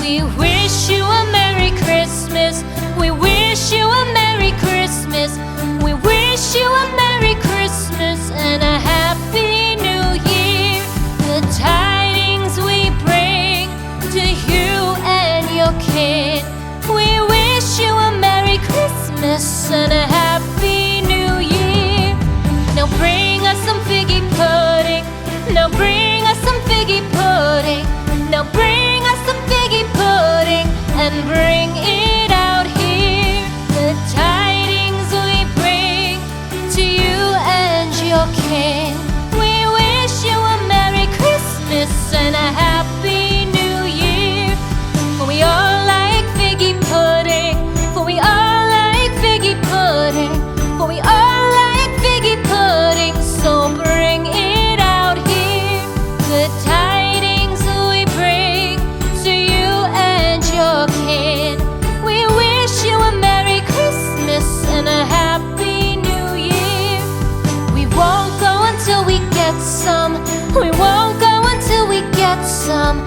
We wish you a Merry Christmas. We wish you a Merry Christmas. We wish you a Merry Christmas and a Happy New Year. The tidings we bring to you and your kid. We wish you a Merry Christmas and a Happy New Year. Now bring us some figgy pudding. Now bring us some figgy pudding. Now bring us some figgy pudding and bring it out here. The tidings we bring to you and your kin. We wish you a Merry Christmas and a Happy New Year. For we all like figgy pudding. For we all like figgy pudding. For we all like figgy pudding. So bring it out here. The tidings we bring to you and your kid. We wish you a Merry Christmas and a Happy New Year. We won't go until we get some. We won't go until we get some.